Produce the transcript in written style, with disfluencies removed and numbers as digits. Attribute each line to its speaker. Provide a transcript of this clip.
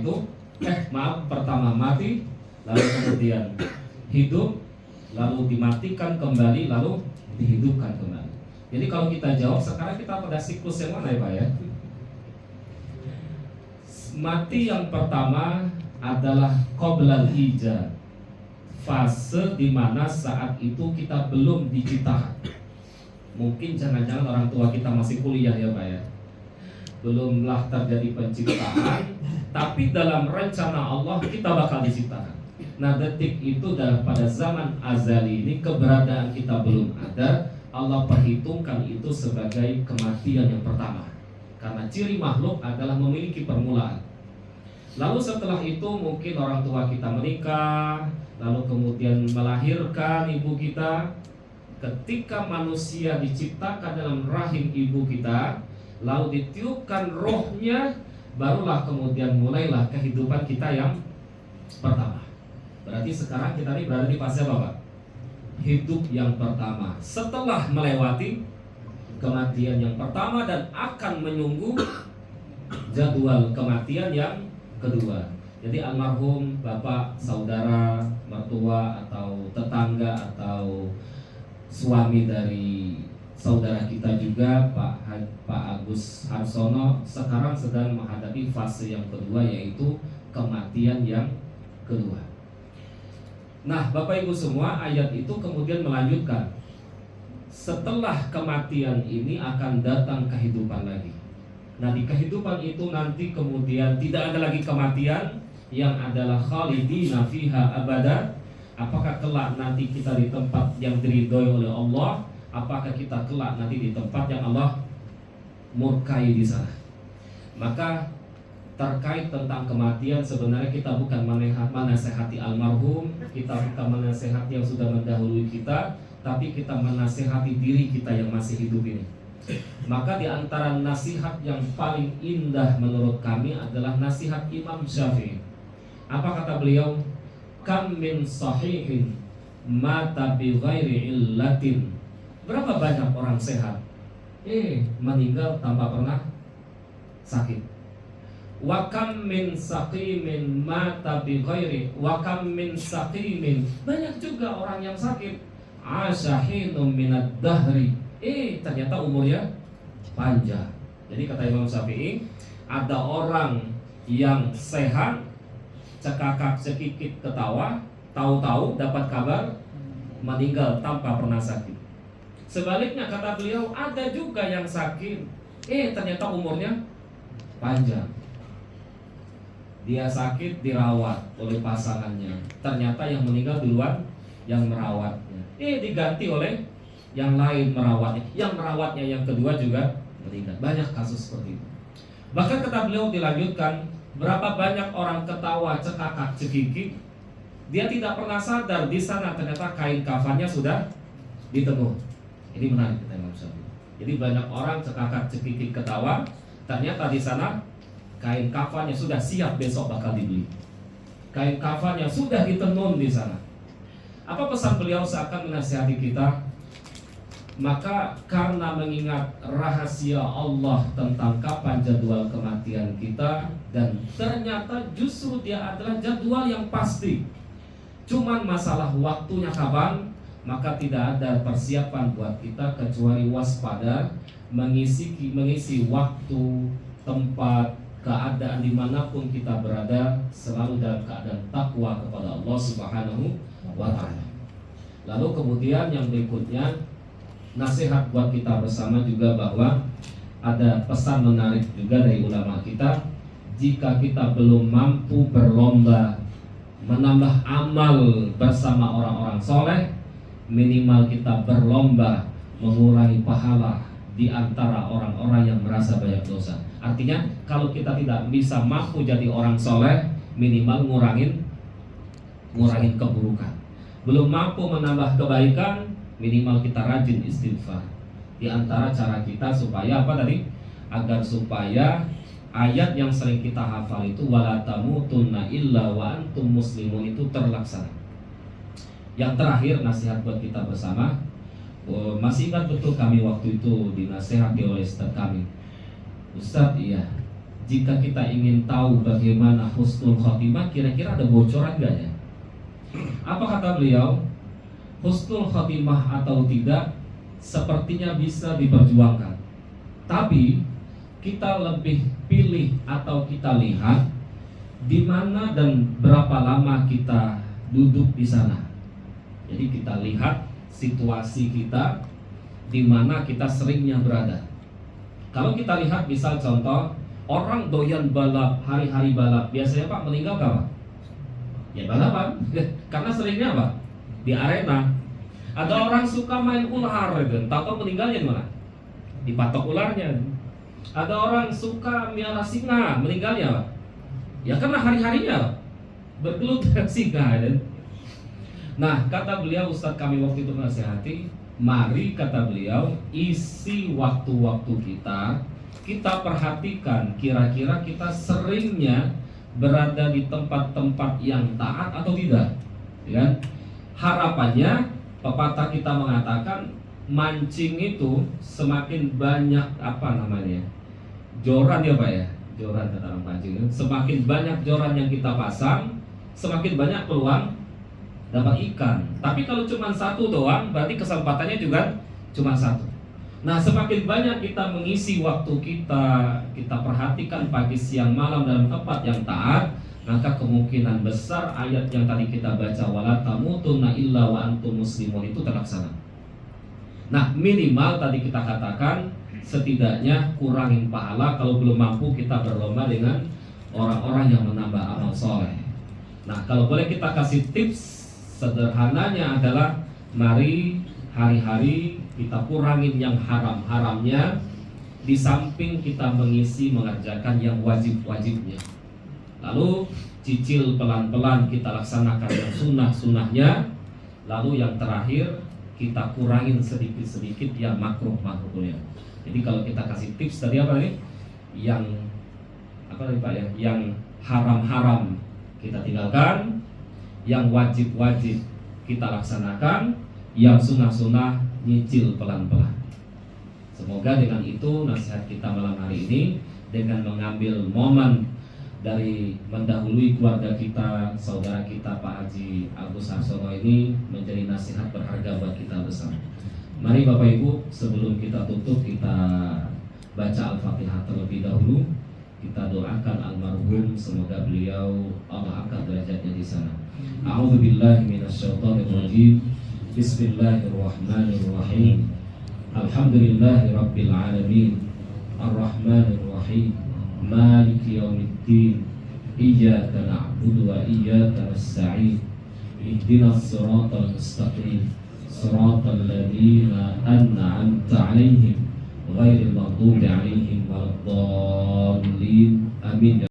Speaker 1: itu pertama mati, lalu kemudian hidup, lalu dimatikan kembali, lalu dihidupkan kembali. Jadi kalau kita jawab sekarang, kita pada siklus yang mana ya Pak ya? Mati yang pertama adalah qoblal ijad, fase dimana saat itu kita belum diciptakan. Mungkin jangan-jangan orang tua kita masih kuliah ya Pak ya, belumlah terjadi penciptaan, tapi dalam rencana Allah kita bakal diciptakan. Nah detik itu pada zaman azali ini keberadaan kita belum ada, Allah perhitungkan itu sebagai kematian yang pertama. Karena ciri makhluk adalah memiliki permulaan. Lalu setelah itu mungkin orang tua kita menikah, lalu kemudian melahirkan ibu kita. Ketika manusia diciptakan dalam rahim ibu kita, lalu ditiupkan rohnya, barulah kemudian mulailah kehidupan kita yang pertama. Berarti sekarang kita ini berada di fase apa Pak? Hidup yang pertama setelah melewati kematian yang pertama dan akan menunggu jadwal kematian yang kedua. Jadi almarhum bapak, saudara, mertua atau tetangga atau suami dari saudara kita juga Pak Agus Harsono sekarang sedang menghadapi fase yang kedua, yaitu kematian yang kedua. Nah Bapak Ibu semua, ayat itu kemudian melanjutkan, setelah kematian ini akan datang kehidupan lagi. Nah di kehidupan itu nanti kemudian tidak ada lagi kematian, yang adalah khalidina fiha abada. Apakah kelak nanti kita di tempat yang diridhoi oleh Allah? Apakah kita kelak nanti di tempat yang Allah murkai di sana? Maka terkait tentang kematian, sebenarnya kita bukan menasehati almarhum, kita bukan menasehati yang sudah mendahului kita, tapi kita menasehati diri kita yang masih hidup ini. Maka di antara nasihat yang paling indah menurut kami adalah nasihat Imam Syafi'i. Apa kata beliau? Kam min sahihin mata bi ghairi illatin. Berapa banyak orang sehat meninggal tanpa pernah sakit. Wa kam min saqimin mata bi ghairi wa kam min saqimin. Banyak juga orang yang sakit, asyahinum minad dahri. Ternyata umurnya panjang. Jadi kata Imam Syafi'i, ada orang yang sehat, cekakak cekikit ketawa, tahu-tahu dapat kabar meninggal tanpa pernah sakit. Sebaliknya kata beliau, ada juga yang sakit, ternyata umurnya panjang. Dia sakit dirawat oleh pasangannya, ternyata yang meninggal duluan yang merawatnya. Diganti oleh yang lain merawatnya, yang merawatnya yang kedua juga meninggal. Banyak kasus seperti itu. Bahkan kata beliau dilanjutkan, berapa banyak orang ketawa cekakak cekikik, dia tidak pernah sadar di sana ternyata kain kafannya sudah ditenun. Ini menarik kita Imam Syafi'i. Jadi banyak orang cekakak cekikik ketawa, ternyata di sana kain kafannya sudah siap besok bakal dibeli. Kain kafannya sudah ditenun di sana. Apa pesan beliau seakan menasihati kita? Maka karena mengingat rahasia Allah tentang kapan jadwal kematian kita, dan ternyata justru dia adalah jadwal yang pasti, cuman masalah waktunya kapan, maka tidak ada persiapan buat kita kecuali waspada, mengisi waktu, tempat, keadaan dimanapun kita berada, selalu dalam keadaan takwa kepada Allah Subhanahu wa Ta'ala. Lalu kemudian yang berikutnya, nasihat buat kita bersama juga bahwa ada pesan menarik juga dari ulama kita. Jika kita belum mampu berlomba menambah amal bersama orang-orang soleh, minimal kita berlomba mengurangi pahala di antara orang-orang yang merasa banyak dosa. Artinya kalau kita tidak bisa mampu jadi orang soleh, minimal ngurangin keburukan. Belum mampu menambah kebaikan, minimal kita rajin istighfar. Di antara cara kita supaya apa tadi? Agar supaya ayat yang sering kita hafal itu wala tamutunna illa wa antum muslimun itu terlaksana. Yang terakhir nasihat buat kita bersama. Masih ingat betul kami waktu itu dinasehati oleh Ustaz kami. Ustaz, iya, jika kita ingin tahu bagaimana husnul khotimah, kira-kira ada bocoran gak ya? Apa kata beliau? Husnul khotimah atau tidak sepertinya bisa diperjuangkan, tapi kita lebih pilih atau kita lihat di mana dan berapa lama kita duduk di sana. Jadi kita lihat situasi kita, di mana kita seringnya berada. Kalau kita lihat misal contoh orang doyan balap, hari-hari balap, biasanya Pak meninggal kapan? Ya balapan, karena seringnya apa? Di arena. Ada orang suka main ular, tahu meninggalnya di mana? Dipatok ularnya. Ada orang suka miara singa, meninggalnya apa? Ya karena hari-harinya bergelut dengan singa. Nah, kata beliau, Ustadz kami waktu itu menasihati, mari kata beliau isi waktu-waktu kita perhatikan kira-kira kita seringnya berada di tempat-tempat yang taat atau tidak, ya kan? Harapannya pepatah kita mengatakan mancing itu semakin banyak joran ya Pak ya, joran kata orang pancing, semakin banyak joran yang kita pasang, semakin banyak peluang dapat ikan. Tapi kalau cuma satu doang, berarti kesempatannya juga cuma satu. Nah, semakin banyak kita mengisi waktu kita perhatikan pagi, siang, malam dalam tempat yang taat, maka kemungkinan besar ayat yang tadi kita baca wala tamutunna illa wa antum muslimun itu terlaksana. Nah, minimal tadi kita katakan setidaknya kurangin pahala, kalau belum mampu kita berlomba dengan orang-orang yang menambah amal soleh. Nah, kalau boleh kita kasih tips sederhananya adalah mari hari-hari kita kurangin yang haram-haramnya, di samping kita mengisi mengerjakan yang wajib-wajibnya. Lalu cicil pelan-pelan kita laksanakan yang sunnah-sunnahnya. Lalu yang terakhir kita kurangin sedikit-sedikit yang makruh-makruhnya. Jadi kalau kita kasih tips tadi apa nih? Yang apa tadi Pak ya? Yang haram-haram kita tinggalkan, yang wajib-wajib kita laksanakan, yang sunnah-sunnah nyicil pelan-pelan. Semoga dengan itu nasihat kita malam hari ini, dengan mengambil momen dari mendahului keluarga kita, saudara kita Pak Haji Agus Harsono ini, menjadi nasihat berharga buat kita bersama. Mari Bapak Ibu, sebelum kita tutup, kita baca Al-Fatihah terlebih dahulu. Kita doakan almarhum, semoga beliau Allah angkat derajatnya di sana. A'udzubillahi minasyaitonirrajim. Bismillahirrahmanirrahim. Alhamdulillahirabbil alamin. Arrahmanirrahim. Maliki yaumiddin. Iyyaka na'budu wa iyyaka nasta'in. Ihdinas siratal mustaqim. Siratal ladzina an'amta 'alaihim ghairil maghdubi 'alaihim waladdallin. Amin.